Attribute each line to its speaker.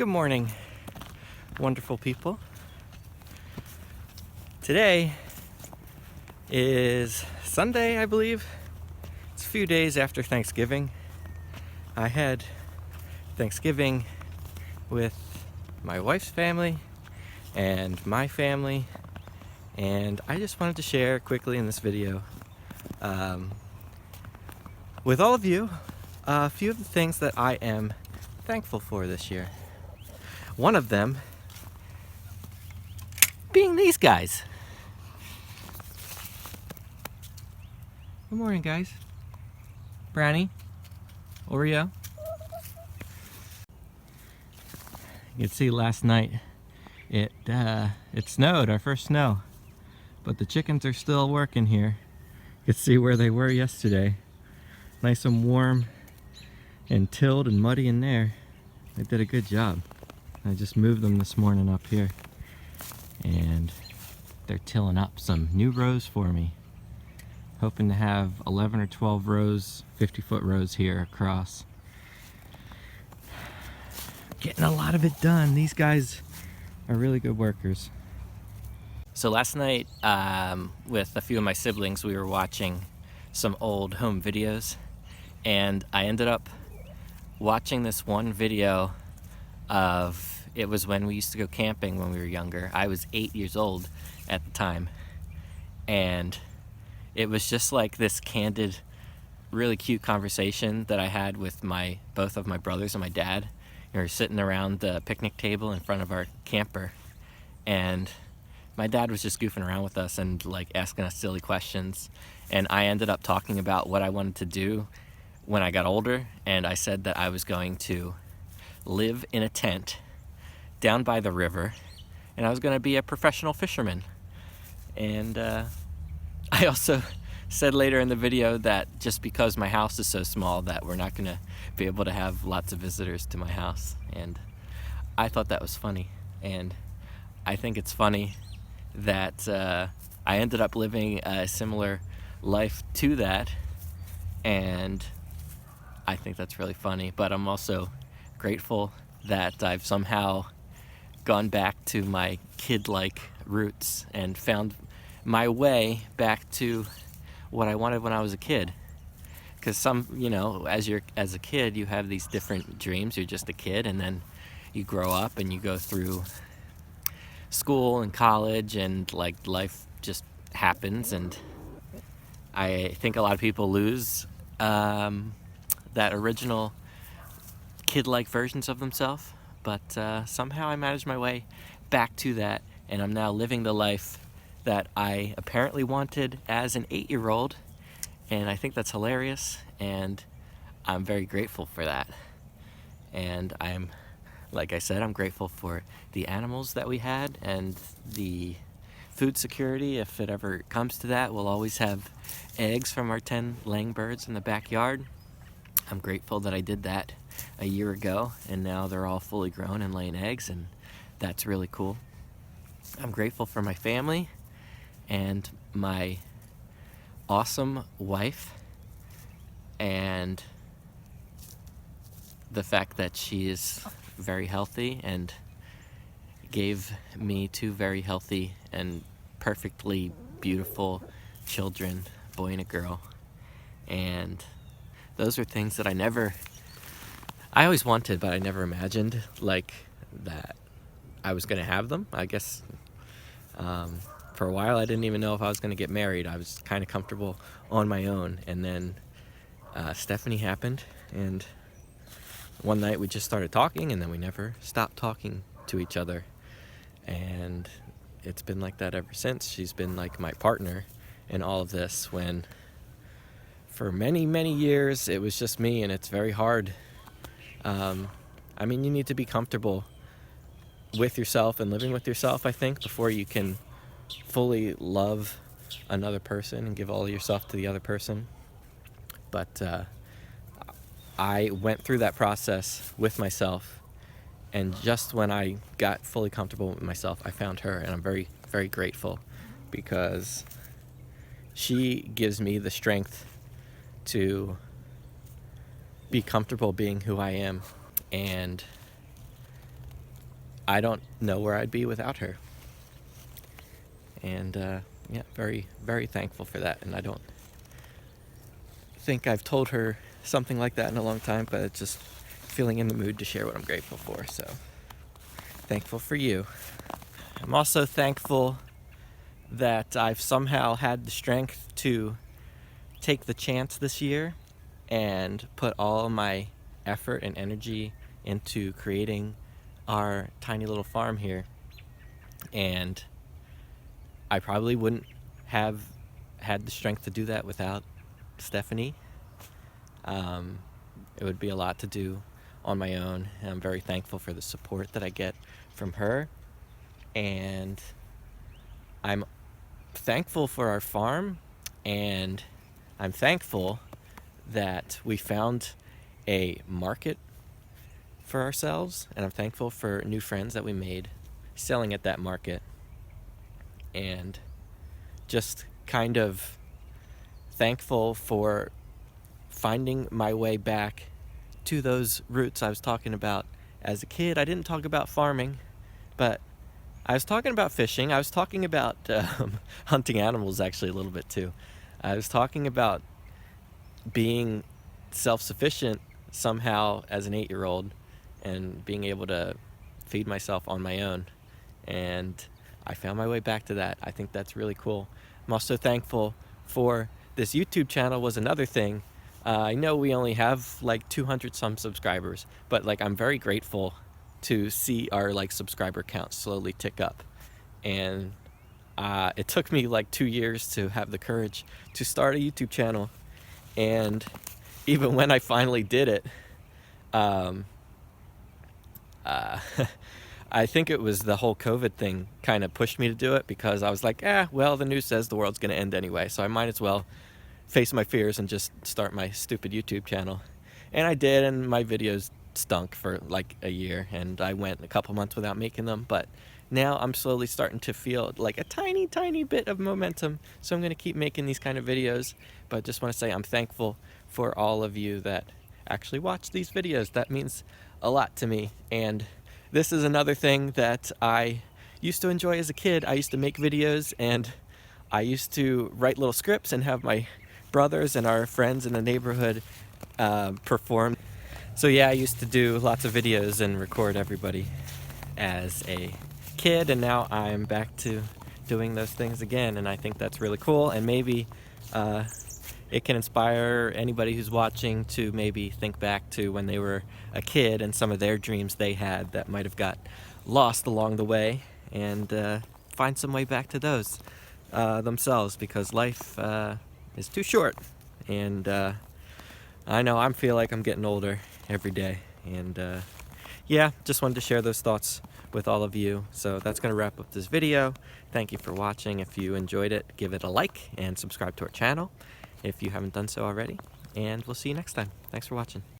Speaker 1: Good morning, wonderful people. Today is Sunday, I believe. It's a few days after Thanksgiving. I had Thanksgiving with my wife's family and my family, and I just wanted to share quickly in this video with all of you a few of the things that I am thankful for this year. One of them being these guys. Good morning, guys. Brownie, Oreo. You can see last night it snowed, our first snow, but the chickens are still working here. You can see where they were yesterday. Nice and warm and tilled and muddy in there. They did a good job. I just moved them this morning up here, and they're tilling up some new rows for me. Hoping to have 11 or 12 rows, 50-foot rows here across. Getting a lot of it done. These guys are really good workers. So last night, with a few of my siblings, we were watching some old home videos, and I ended up watching this one video of, it was when we used to go camping when we were younger. I was 8 years old at the time, and it was just like this candid, really cute conversation that I had with both of my brothers and my dad. We were sitting around the picnic table in front of our camper, and my dad was just goofing around with us and like asking us silly questions, and I ended up talking about what I wanted to do when I got older, and I said that I was going to live in a tent down by the river, and I was going to be a professional fisherman. And I also said later in the video that just because my house is so small that we're not going to be able to have lots of visitors to my house. And I thought that was funny, and I think it's funny that I ended up living a similar life to that, and I think that's really funny. But I'm also grateful that I've somehow gone back to my kid-like roots and found my way back to what I wanted when I was a kid. Because as a kid, you have these different dreams. You're just a kid, and then you grow up and you go through school and college, and like life just happens. And I think a lot of people lose that original kid-like versions of themselves, but somehow I managed my way back to that, and I'm now living the life that I apparently wanted as an 8-year-old, and I think that's hilarious, and I'm very grateful for that. And like I said, I'm grateful for the animals that we had and the food security. If it ever comes to that, we'll always have eggs from our 10 laying birds in the backyard. I'm grateful that I did that a year ago, and now they're all fully grown and laying eggs, and that's really cool. I'm grateful for my family and my awesome wife, and the fact that she is very healthy and gave me 2 very healthy and perfectly beautiful children, a boy and a girl. And those are things that I always wanted, but I never imagined like that I was going to have them. I guess for a while I didn't even know if I was going to get married. I was kind of comfortable on my own, and then Stephanie happened, and one night we just started talking, and then we never stopped talking to each other, and it's been like that ever since. She's been like my partner in all of this, when for many, many years it was just me, and it's very hard. You need to be comfortable with yourself and living with yourself, I think, before you can fully love another person and give all of yourself to the other person. But I went through that process with myself, and just when I got fully comfortable with myself, I found her, and I'm very, very grateful, because she gives me the strength to be comfortable being who I am, and I don't know where I'd be without her. And yeah, very, very thankful for that. And I don't think I've told her something like that in a long time, but it's just feeling in the mood to share what I'm grateful for. So thankful for you. I'm also thankful that I've somehow had the strength to take the chance this year and put all my effort and energy into creating our tiny little farm here. And I probably wouldn't have had the strength to do that without Stephanie. It would be a lot to do on my own, and I'm very thankful for the support that I get from her. And I'm thankful for our farm, and I'm thankful that we found a market for ourselves, and I'm thankful for new friends that we made selling at that market, and just kind of thankful for finding my way back to those roots I was talking about as a kid. I didn't talk about farming, but I was talking about fishing. I was talking about hunting animals actually a little bit too. I was talking about being self-sufficient somehow as an 8-year-old and being able to feed myself on my own. And I found my way back to that. I think that's really cool. I'm also thankful for this YouTube channel was another thing. I know we only have like 200 some subscribers, but like I'm very grateful to see our like subscriber count slowly tick up. And it took me like 2 years to have the courage to start a YouTube channel. And even when I finally did it, I think it was the whole COVID thing kind of pushed me to do it, because I was like, well, the news says the world's gonna end anyway, so I might as well face my fears and just start my stupid YouTube channel. And I did, and my videos stunk for like a year, and I went a couple months without making them, but now I'm slowly starting to feel like a tiny bit of momentum, so I'm gonna keep making these kind of videos. But just want to say I'm thankful for all of you that actually watch these videos. That means a lot to me. And this is another thing that I used to enjoy as a kid. I used to make videos, and I used to write little scripts and have my brothers and our friends in the neighborhood perform. So yeah, I used to do lots of videos and record everybody as a kid, and now I'm back to doing those things again, and I think that's really cool. And maybe it can inspire anybody who's watching to maybe think back to when they were a kid and some of their dreams they had that might have got lost along the way, and find some way back to those themselves, because life is too short. And I know I feel like I'm getting older every day. And yeah, just wanted to share those thoughts with all of you. So that's going to wrap up this video. Thank you for watching. If you enjoyed it, give it a like and subscribe to our channel if you haven't done so already. And we'll see you next time. Thanks for watching.